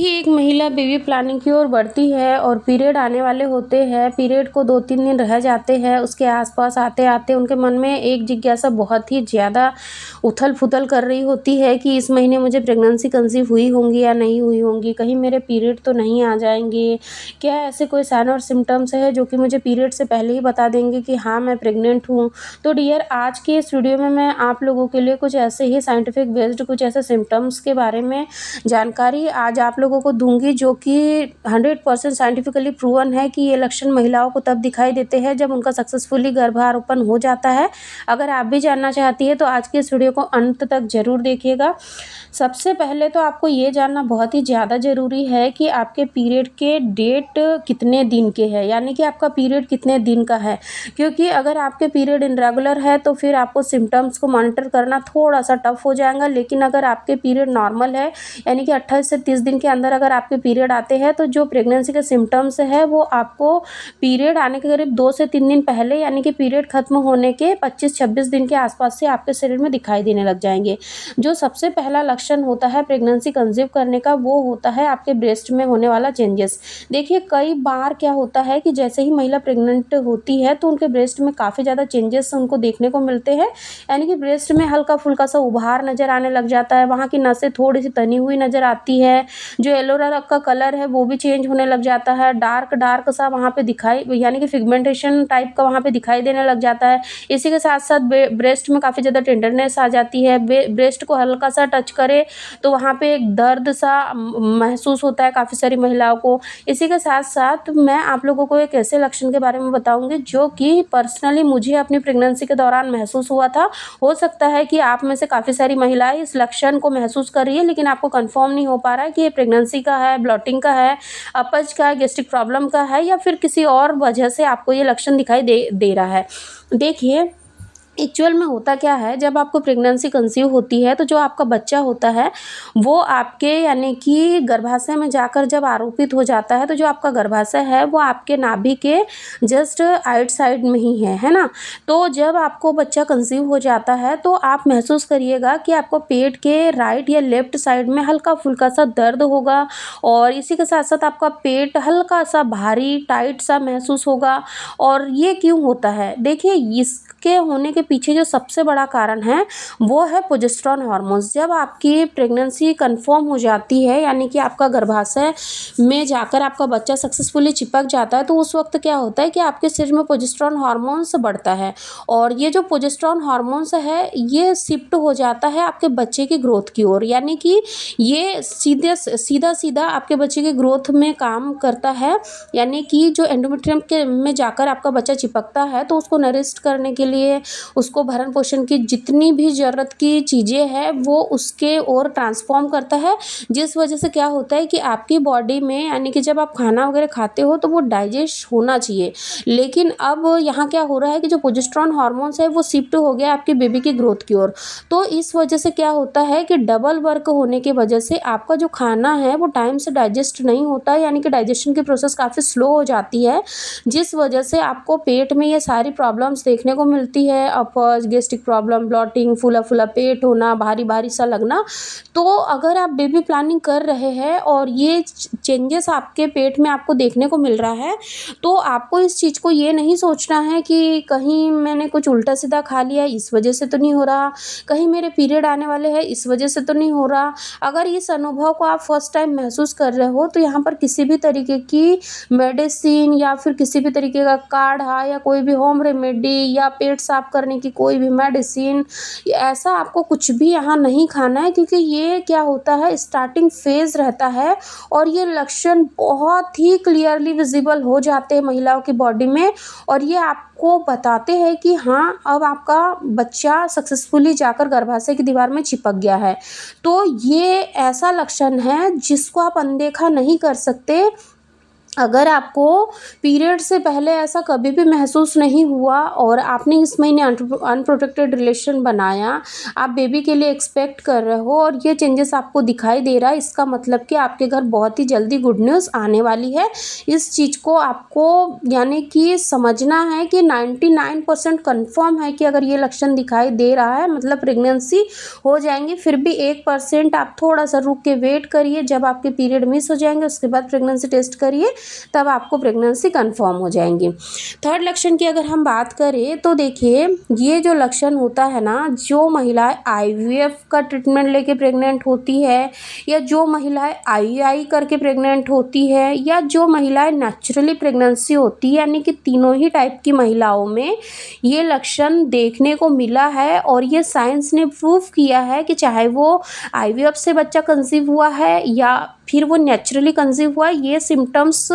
देखिए, एक महिला बेबी प्लानिंग की ओर बढ़ती है और पीरियड आने वाले होते हैं। पीरियड को 2-3 दिन रह जाते हैं, उसके आस-पास आते-आते उनके मन में एक जिज्ञासा बहुत ही ज़्यादा उथल-पुथल कर रही होती है कि इस महीने मुझे प्रेगनेंसी कंसीव हुई होंगी या नहीं हुई होंगी, कहीं मेरे पीरियड तो नहीं आ जाएँगे? क्या ऐसे कोई साइन और सिम्पटम्स है जो कि मुझे पीरियड से पहले ही बता देंगे कि हाँ, मैं प्रेग्नेंट हूँ? तो डियर, आज के इस वीडियो में मैं आप लोगों के लिए कुछ ऐसे ही साइंटिफिक बेस्ड कुछ ऐसे सिम्पटम्स के बारे में जानकारी आज आप लोगों को दूँगी, जो कि 100% साइंटिफिकली प्रूवन है कि ये लक्षण महिलाओं को तब दिखाई देते हैं जब उनका सक्सेसफुली गर्भारोपण हो जाता है। अगर आप भी जानना चाहती हैं तो आज की इस वीडियो को अंत तक ज़रूर देखिएगा। सबसे पहले तो आपको ये जानना बहुत ही ज़्यादा ज़रूरी है कि आपके पीरियड के डेट कितने दिन के हैं, यानी कि आपका पीरियड कितने दिन का है। क्योंकि अगर आपके पीरियड इर्रेगुलर है तो फिर आपको सिम्पटम्स को मॉनिटर करना थोड़ा-सा टफ हो जाएगा, लेकिन अगर आपके पीरियड नॉर्मल है, यानी कि 28 से 30 दिन के अंदर अगर आपके पीरियड आते हैं, तो जो प्रेगनेंसी के सिम्पटम्स है वो आपको पीरियड आने के करीब 2 से 3 दिन पहले, यानी कि पीरियड खत्म होने के 25-26 दिन के आसपास से आपके शरीर में दिखाई देने लग जाएंगे। जो सबसे पहला लक्षण होता है प्रेगनेंसी कंसीव करने का, वो होता है आपके ब्रेस्ट में होने वाला चेंजेस। देखिए, कई बार क्या होता है कि जैसे ही महिला प्रेग्नेंट होती है तो उनके ब्रेस्ट में काफ़ी ज़्यादा चेंजेस उनको देखने को मिलते हैं, यानी कि ब्रेस्ट में हल्का फुल्का सा उभार नज़र आने लग जाता है, वहाँ की नसें थोड़ी सी तनी हुई नज़र आती है, जो येलो रंग का कलर है वो भी चेंज होने लग जाता है, डार्क डार्क सा वहाँ पे दिखाई, यानी कि फिगमेंटेशन टाइप का वहाँ पे दिखाई देने लग जाता है। इसी के साथ साथ ब्रेस्ट में काफ़ी ज़्यादा टेंडरनेस आ जाती है। ब्रेस्ट को हल्का सा टच करे तो वहाँ पे एक दर्द सा महसूस होता है काफ़ी सारी महिलाओं को। इसी के साथ साथ मैं आप लोगों को एक ऐसे लक्षण के बारे में बताऊंगी जो कि पर्सनली मुझे अपनी प्रेगनेंसी के दौरान महसूस हुआ था। हो सकता है कि आप में से काफ़ी सारी महिलाएं इस लक्षण को महसूस कर रही है, लेकिन आपको कंफर्म नहीं हो पा रहा है कि ये प्रेगनेंसी का है, ब्लॉटिंग का है, अपच का है, गैस्ट्रिक प्रॉब्लम का है, या फिर किसी और वजह से आपको ये लक्षण दिखाई दे रहा है। देखिए, एक्चुअल में होता क्या है, जब आपको प्रेगनेंसी कंसीव होती है तो जो आपका बच्चा होता है वो आपके, यानी कि गर्भाशय में जाकर जब आरोपित हो जाता है, तो जो आपका गर्भाशय है वो आपके नाभि के जस्ट आइट साइड में ही है ना। तो जब आपको बच्चा कंसीव हो जाता है तो आप महसूस करिएगा कि आपको पेट के राइट या लेफ्ट साइड में हल्का फुल्का सा दर्द होगा, और इसी के साथ साथ आपका पेट हल्का सा भारी टाइट सा महसूस होगा। और ये क्यों होता है? देखिए, इसके होने के पीछे जो सबसे बड़ा कारण है वो है प्रोजेस्टेरॉन हार्मोन्स। जब आपकी प्रेगनेंसी कंफर्म हो जाती है, यानी कि आपका गर्भाशय में जाकर आपका बच्चा सक्सेसफुली चिपक जाता है, तो उस वक्त क्या होता है कि आपके शरीर में प्रोजेस्टेरॉन हार्मोन्स बढ़ता है, और ये जो प्रोजेस्टेरॉन हार्मोन्स है ये शिफ्ट हो जाता है आपके बच्चे की ग्रोथ की ओर, यानी कि ये सीधा सीधा आपके बच्चे के ग्रोथ में काम करता है। यानी कि जो एंडोमेट्रियम के में जाकर आपका बच्चा चिपकता है तो उसको नरिस्ट करने के लिए, उसको भरण पोषण की जितनी भी ज़रूरत की चीज़ें हैं वो उसके ओर ट्रांसफॉर्म करता है, जिस वजह से क्या होता है कि आपकी बॉडी में, यानी कि जब आप खाना वगैरह खाते हो तो वो डाइजेस्ट होना चाहिए, लेकिन अब यहाँ क्या हो रहा है कि जो प्रोजेस्टेरॉन हार्मोन्स है वो शिफ्ट हो गया आपकी बेबी की ग्रोथ की ओर। तो इस वजह से क्या होता है कि डबल वर्क होने की वजह से आपका जो खाना है वो टाइम से डाइजेस्ट नहीं होता, यानी कि डाइजेशन की प्रोसेस काफ़ी स्लो हो जाती है, जिस वजह से आपको पेट में ये सारी प्रॉब्लम्स देखने को मिलती है। अपच, गैस्ट्रिक प्रॉब्लम, ब्लॉटिंग, फूला-फूला पेट होना, भारी-भारी सा लगना। तो अगर आप बेबी प्लानिंग कर रहे हैं और ये चेंजेस आपके पेट में आपको देखने को मिल रहा है, तो आपको इस चीज़ को ये नहीं सोचना है कि कहीं मैंने कुछ उल्टा-सीधा खा लिया इस वजह से तो नहीं हो रहा, कहीं मेरे पीरियड आने वाले हैं इस वजह से तो नहीं हो रहा। अगर इस अनुभव को आप फर्स्ट टाइम महसूस कर रहे हो तो यहाँ पर किसी भी तरीके की मेडिसिन या फिर किसी भी तरीके का काढ़ा या कोई भी होम रेमेडी या पेट साफ करने की कोई भी मेडिसिन, ऐसा आपको कुछ भी यहाँ नहीं खाना है, क्योंकि ये क्या होता है, स्टार्टिंग फेज रहता है और ये लक्षण बहुत ही क्लियरली विजिबल हो जाते हैं महिलाओं की बॉडी में, और ये आपको बताते हैं कि हाँ, अब आपका बच्चा सक्सेसफुली जाकर गर्भाशय की दीवार में चिपक गया है। तो ये ऐसा लक्षण है जिसको आप अनदेखा नहीं कर सकते। अगर आपको पीरियड से पहले ऐसा कभी भी महसूस नहीं हुआ और आपने इस महीने अनप्रोटेक्टेड रिलेशन बनाया, आप बेबी के लिए एक्सपेक्ट कर रहे हो और ये चेंजेस आपको दिखाई दे रहा है, इसका मतलब कि आपके घर बहुत ही जल्दी गुड न्यूज़ आने वाली है। इस चीज़ को आपको यानी कि समझना है कि 99% कन्फर्म है कि अगर ये लक्षण दिखाई दे रहा है मतलब प्रेगनेंसी हो जाएंगी। फिर भी 1% आप थोड़ा सा रुक के वेट करिए, जब आपके पीरियड मिस हो जाएंगे उसके बाद प्रेगनेंसी टेस्ट करिए, तब आपको प्रेगनेंसी कंफर्म हो जाएंगी। थर्ड लक्षण की अगर हम बात करें तो देखिए, ये जो लक्षण होता है ना, जो महिलाएं आईवीएफ का ट्रीटमेंट लेके प्रेग्नेंट होती है या जो महिलाएं आईयूआई करके प्रेग्नेंट होती है या जो महिलाएं नेचुरली प्रेगनेंसी होती है, यानी कि तीनों ही टाइप की महिलाओं में ये लक्षण देखने को मिला है। और ये साइंस ने प्रूव किया है कि चाहे वो आईवीएफ से बच्चा कंसीव हुआ है या फिर वो नेचुरली कंसीव हुआ है, ये सिम्टम्स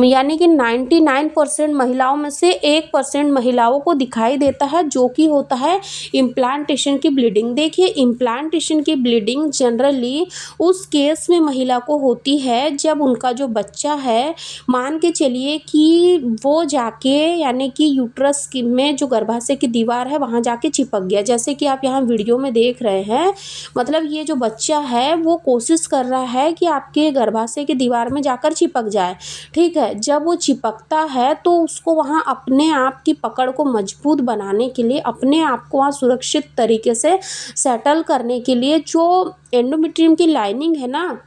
यानी कि 99% महिलाओं में से 1% महिलाओं को दिखाई देता है, जो कि होता है इम्प्लांटेशन की ब्लीडिंग। देखिए, इम्प्लांटेशन की ब्लीडिंग जनरली उस केस में महिला को होती है जब उनका जो बच्चा है, मान के चलिए कि वो जाके यानी कि यूट्रस में जो गर्भाशय की दीवार है वहाँ जाके चिपक गया, जैसे कि आप यहाँ वीडियो में देख रहे हैं। मतलब ये जो बच्चा है वो कोशिश कर रहा है कि आपके गर्भाशय की दीवार में जाकर चिपक जाए, ठीक है। जब वो चिपकता है तो उसको वहाँ अपने आप की पकड़ को मजबूत बनाने के लिए, अपने आप को वहाँ सुरक्षित तरीके से सेटल करने के लिए जो एंडोमेट्रियम की लाइनिंग है ना,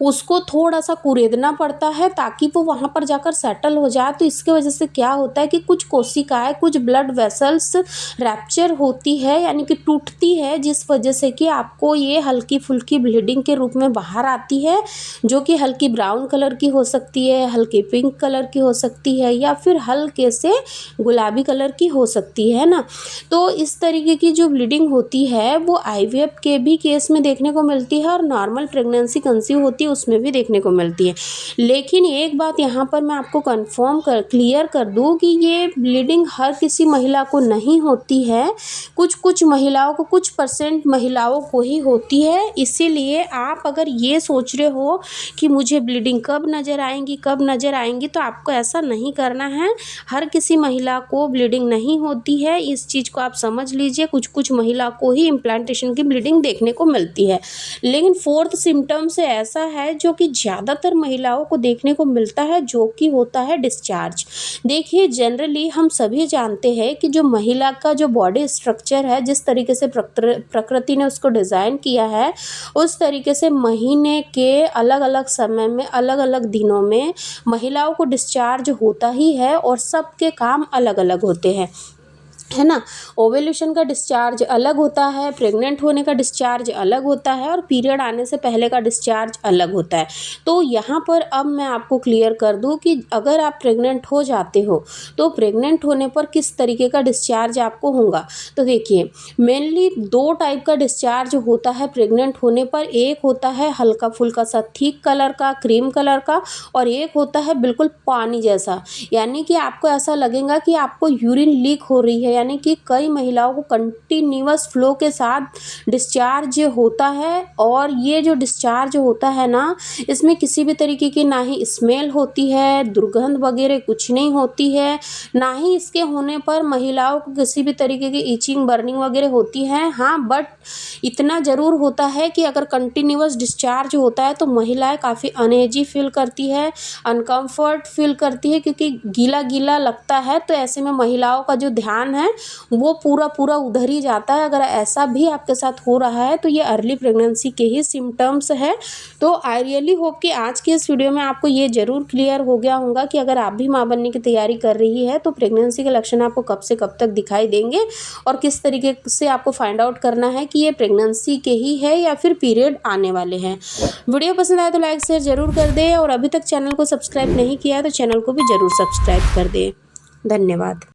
उसको थोड़ा सा कुरेदना पड़ता है ताकि वो वहाँ पर जाकर सेटल हो जाए। तो इसके वजह से क्या होता है कि कुछ कोशिकाएं, कुछ ब्लड वेसल्स रैप्चर होती है यानी कि टूटती है, जिस वजह से कि आपको ये हल्की फुल्की ब्लीडिंग के रूप में बाहर आती है, जो कि हल्की ब्राउन कलर की हो सकती है, हल्की पिंक कलर की हो सकती है या फिर हल्के से गुलाबी कलर की हो सकती है ना। तो इस तरीके की जो ब्लीडिंग होती है वो आईवीएफ के भी केस में देखने को मिलती है और नॉर्मल प्रेगनेंसी कंसीव होती है उसमें भी देखने को मिलती है। लेकिन एक बात यहाँ पर मैं आपको क्लियर कर दूँ कि ये ब्लीडिंग हर किसी महिला को नहीं होती है, कुछ महिलाओं को, कुछ % महिलाओं को ही होती है। इसीलिए आप अगर ये सोच रहे हो कि मुझे ब्लीडिंग कब नज़र आएंगी, तो आपको ऐसा नहीं करना है। हर किसी महिला को ब्लीडिंग नहीं होती है, इस चीज़ को आप समझ लीजिए। कुछ महिला को ही इम्प्लांटेशन की ब्लीडिंग देखने को मिलती है। लेकिन फोर्थ सिम्टम से ऐसा है जो कि ज़्यादातर महिलाओं को देखने को मिलता है, जो कि होता है डिस्चार्ज। देखिए, जनरली हम सभी जानते हैं कि जो महिला का जो बॉडी स्ट्रक्चर है, जिस तरीके से प्रकृति ने उसको डिज़ाइन किया है, उस तरीके से महीने के अलग अलग समय में, अलग अलग दिनों में महिलाओं को डिस्चार्ज होता ही है और सबके काम अलग अलग होते हैं, है ना। ओव्यूलेशन का डिस्चार्ज अलग होता है, प्रेग्नेंट होने का डिस्चार्ज अलग होता है और पीरियड आने से पहले का डिस्चार्ज अलग होता है। तो यहाँ पर अब मैं आपको क्लियर कर दूँ कि अगर आप प्रेग्नेंट हो जाते हो तो प्रेग्नेंट होने पर किस तरीके का डिस्चार्ज आपको होगा। तो देखिए, मेनली 2 टाइप का डिस्चार्ज होता है प्रेग्नेंट होने पर। एक होता है हल्का फुल्का सा थिक कलर का, क्रीम कलर का, और एक होता है बिल्कुल पानी जैसा, यानी कि आपको ऐसा लगेगा कि आपको यूरिन लीक हो रही है। यानी कि कई महिलाओं को कंटिन्यूअस फ्लो के साथ डिस्चार्ज होता है और ये जो डिस्चार्ज होता है ना, इसमें किसी भी तरीके की ना ही स्मेल होती है, दुर्गंध वगैरह कुछ नहीं होती है, ना ही इसके होने पर महिलाओं को किसी भी तरीके की इचिंग, बर्निंग वगैरह होती है। हाँ, बट इतना ज़रूर होता है कि अगर कंटिन्यूअस डिस्चार्ज होता है तो महिलाएं काफ़ी अनईजी फील करती है, अनकम्फर्ट फील करती है, क्योंकि गीला गीला लगता है। तो ऐसे में महिलाओं का जो ध्यान है वो पूरा उधर ही जाता है। अगर ऐसा भी आपके साथ हो रहा है तो ये अर्ली प्रेगनेंसी के ही सिम्टम्स है। तो आई रियली होप कि आज के इस वीडियो में आपको ये ज़रूर क्लियर हो गया होगा कि अगर आप भी माँ बनने की तैयारी कर रही है तो प्रेगनेंसी के लक्षण आपको कब से कब तक दिखाई देंगे और किस तरीके से आपको फाइंड आउट करना है कि ये प्रेगनेंसी के ही है या फिर पीरियड आने वाले हैं। वीडियो पसंद आए तो लाइक शेयर ज़रूर कर दें और अभी तक चैनल को सब्सक्राइब नहीं किया है तो चैनल को भी ज़रूर सब्सक्राइब कर दें। धन्यवाद।